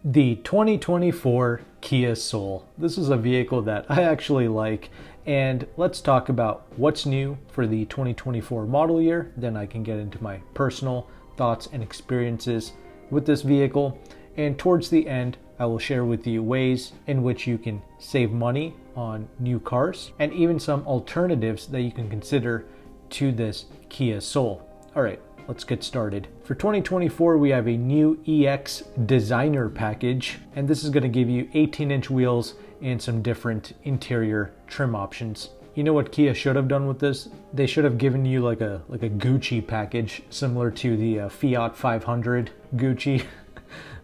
The 2024 Kia Soul. This is a vehicle that I actually like, and let's talk about what's new for the 2024 model year. Then I can get into my personal thoughts and experiences with this vehicle. And towards the end, I will share with you ways in which you can save money on new cars and even some alternatives that you can consider to this Kia Soul. All right, let's get started. For 2024, we have a new EX designer package, and this is going to give you 18-inch wheels and some different interior trim options. You know what Kia should have done with this? They should have given you like a Gucci package similar to the Fiat 500 Gucci.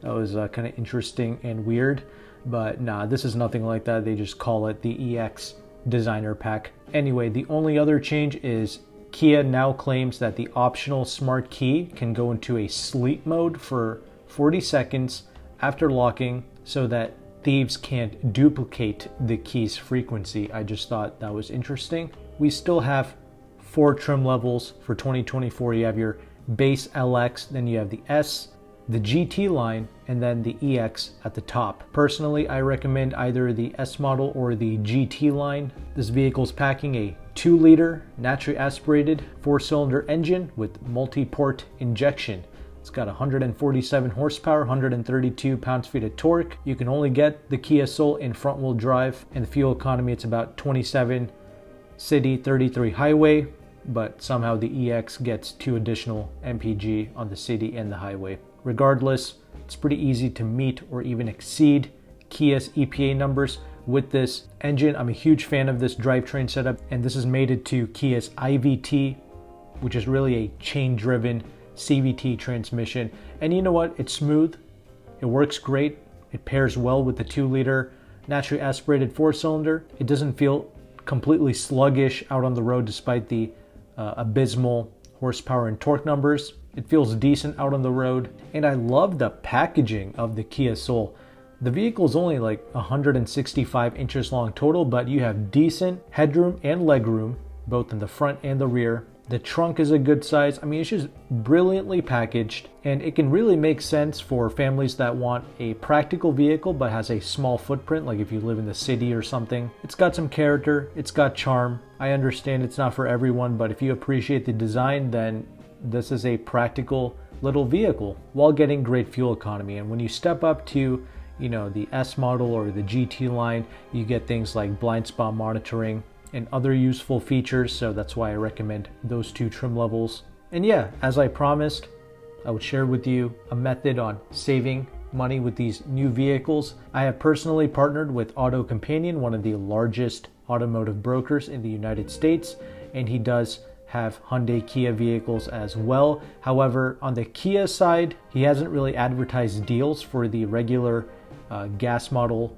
That was kind of interesting and weird, but nah, this is nothing like that. They just call it the EX designer pack. Anyway, the only other change is Kia now claims that the optional smart key can go into a sleep mode for 40 seconds after locking so that thieves can't duplicate the key's frequency. I just thought that was interesting. We still have 4 trim levels for 2024. You have your base LX, then you have the S, the GT line, and then the EX at the top. Personally, I recommend either the S model or the GT line. This vehicle is packing a 2-liter naturally aspirated 4-cylinder engine with multi-port injection. It's got 147 horsepower, 132 pounds-feet of torque. You can only get the Kia Soul in front-wheel drive, and the fuel economy, it's about 27 city, 33 highway, but somehow the EX gets 2 additional mpg on the city and the highway. Regardless, it's pretty easy to meet or even exceed Kia's EPA numbers with this engine. I'm a huge fan of this drivetrain setup, and this is mated to Kia's IVT, which is really a chain-driven CVT transmission. And you know what? It's smooth. It works great. It pairs well with the 2-liter naturally aspirated 4-cylinder. It doesn't feel completely sluggish out on the road despite the abysmal horsepower and torque numbers. It feels decent out on the road, and I love the packaging of the Kia Soul. The vehicle is only like 165 inches long total, but you have decent headroom and legroom, both in the front and the rear. The trunk is a good size. I mean, it's just brilliantly packaged, and it can really make sense for families that want a practical vehicle but has a small footprint, like if you live in the city or something. It's got some character, it's got charm. I understand it's not for everyone, but if you appreciate the design, then this is a practical little vehicle while getting great fuel economy. And when you step up to, you know, the S model or the GT line, you get things like blind spot monitoring and other useful features. So that's why I recommend those 2 trim levels. And yeah, as I promised, I would share with you a method on saving money with these new vehicles. I have personally partnered with AutoCompanion, one of the largest automotive brokers in the United States, and he does have Hyundai Kia vehicles as well. However, on the Kia side, he hasn't really advertised deals for the regular gas model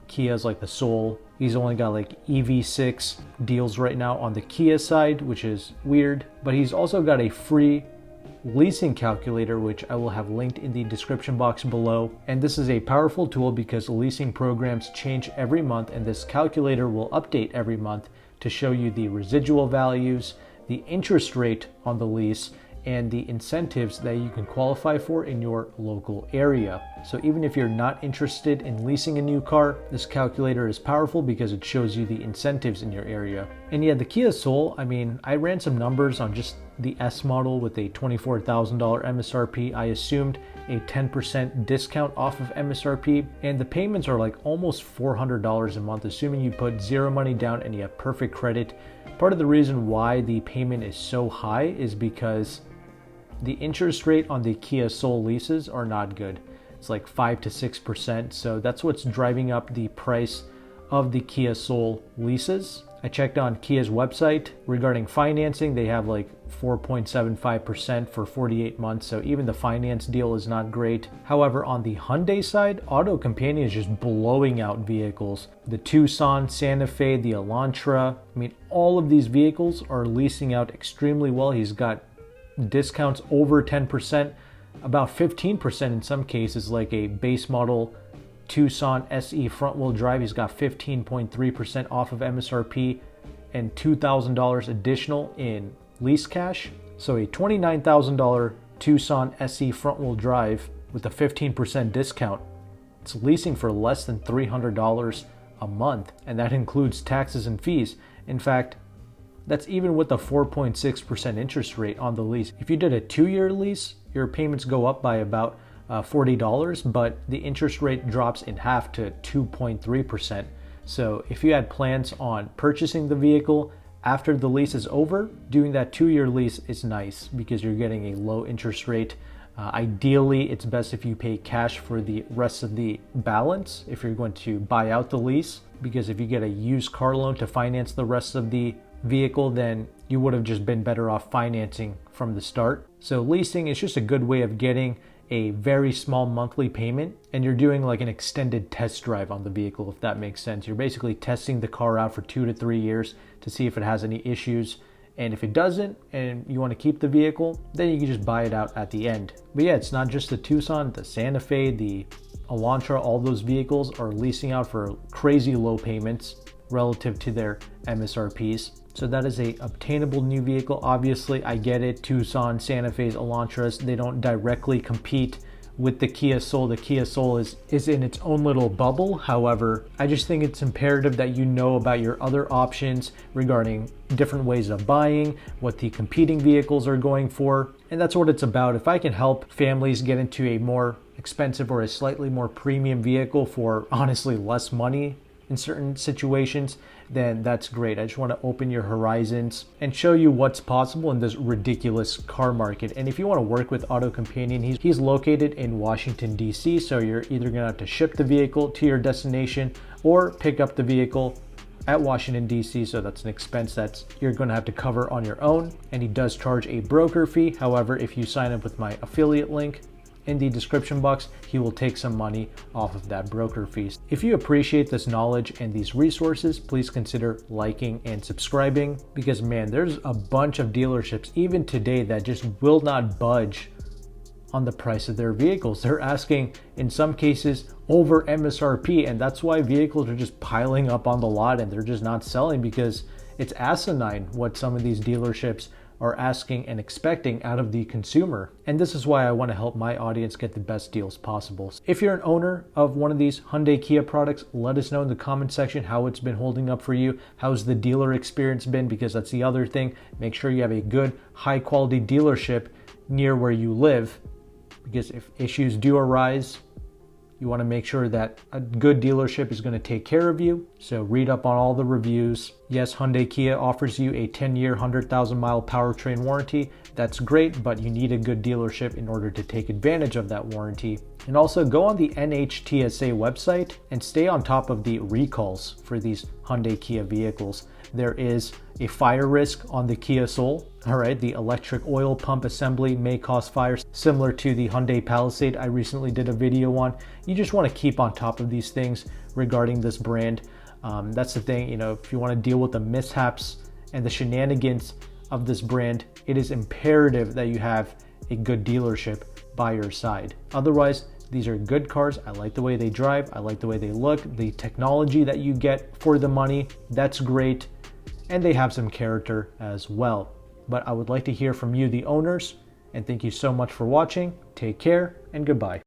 Kias like the Soul. He's only got like EV6 deals right now on the Kia side, which is weird. But he's also got a free leasing calculator, which I will have linked in the description box below. And this is a powerful tool because leasing programs change every month, and this calculator will update every month to show you the residual values, the interest rate on the lease, and the incentives that you can qualify for in your local area. So even if you're not interested in leasing a new car, this calculator is powerful because it shows you the incentives in your area. And yeah, the Kia Soul, I mean, I ran some numbers on just the S model with a $24,000 MSRP. I assumed a 10% discount off of MSRP, and the payments are like almost $400 a month, assuming you put 0 money down and you have perfect credit. Part of the reason why the payment is so high is because the interest rate on the Kia Soul leases are not good. It's like 5 to 6%, so that's what's driving up the price of the Kia Soul leases. I checked on Kia's website regarding financing. They have like 4.75% for 48 months, so even the finance deal is not great. However, on the Hyundai side, AutoCompanion is just blowing out vehicles. The Tucson, Santa Fe, the Elantra, I mean, all of these vehicles are leasing out extremely well. He's got discounts over 10%, about 15% in some cases, like a base model Tucson SE front-wheel drive. He's got 15.3% off of MSRP and $2,000 additional in lease cash. So a $29,000 Tucson SE front-wheel drive with a 15% discount It's leasing for less than $300 a month, and that includes taxes and fees. In fact, that's even with the 4.6% interest rate on the lease. If you did a 2-year lease, your payments go up by about $40, but the interest rate drops in half to 2.3%. So if you had plans on purchasing the vehicle after the lease is over, doing that 2-year lease is nice because you're getting a low interest rate. Ideally, it's best if you pay cash for the rest of the balance if you're going to buy out the lease, because if you get a used car loan to finance the rest of the vehicle, then you would have just been better off financing from the start. So leasing is just a good way of getting a very small monthly payment, and you're doing like an extended test drive on the vehicle, if that makes sense. You're basically testing the car out for 2 to 3 years to see if it has any issues, and if it doesn't and you want to keep the vehicle, then you can just buy it out at the end. But yeah, it's not just the Tucson, the Santa Fe, the Elantra, all those vehicles are leasing out for crazy low payments relative to their MSRPs. So that is a obtainable new vehicle. Obviously, I get it. Tucson, Santa Fe's, Elantras, they don't directly compete with the Kia Soul. The Kia Soul is in its own little bubble. However, I just think it's imperative that you know about your other options regarding different ways of buying, what the competing vehicles are going for. And that's what it's about. If I can help families get into a more expensive or a slightly more premium vehicle for honestly less money in certain situations, then that's great. I just want to open your horizons and show you what's possible in this ridiculous car market. And if you want to work with AutoCompanion, he's located in Washington, D.C., so you're either going to have to ship the vehicle to your destination or pick up the vehicle at Washington, D.C., so that's an expense that you're going to have to cover on your own. And he does charge a broker fee. However, if you sign up with my affiliate link in the description box, he will take some money off of that broker fees. If you appreciate this knowledge and these resources, please consider liking and subscribing, because man, there's a bunch of dealerships even today that just will not budge on the price of their vehicles. They're asking in some cases over MSRP, and that's why vehicles are just piling up on the lot and they're just not selling, because it's asinine what some of these dealerships are asking and expecting out of the consumer. And this is why I want to help my audience get the best deals possible. If you're an owner of one of these Hyundai Kia products, let us know in the comment section how it's been holding up for you. How's the dealer experience been? Because that's the other thing. Make sure you have a good, high quality dealership near where you live, because if issues do arise, you want to make sure that a good dealership is going to take care of you. So read up on all the reviews. Yes, Hyundai Kia offers you a 10-year, 100,000-mile powertrain warranty. That's great, but you need a good dealership in order to take advantage of that warranty. And also go on the NHTSA website and stay on top of the recalls for these Hyundai Kia vehicles. There is a fire risk on the Kia Soul. All right, the electric oil pump assembly may cause fires, similar to the Hyundai Palisade I recently did a video on. You just want to keep on top of these things regarding this brand. That's the thing, if you want to deal with the mishaps and the shenanigans of this brand, it is imperative that you have a good dealership by your side. Otherwise, these are good cars. I like the way they drive. I like the way they look. The technology that you get for the money, that's great. And they have some character as well. But I would like to hear from you, the owners, and thank you so much for watching. Take care and goodbye.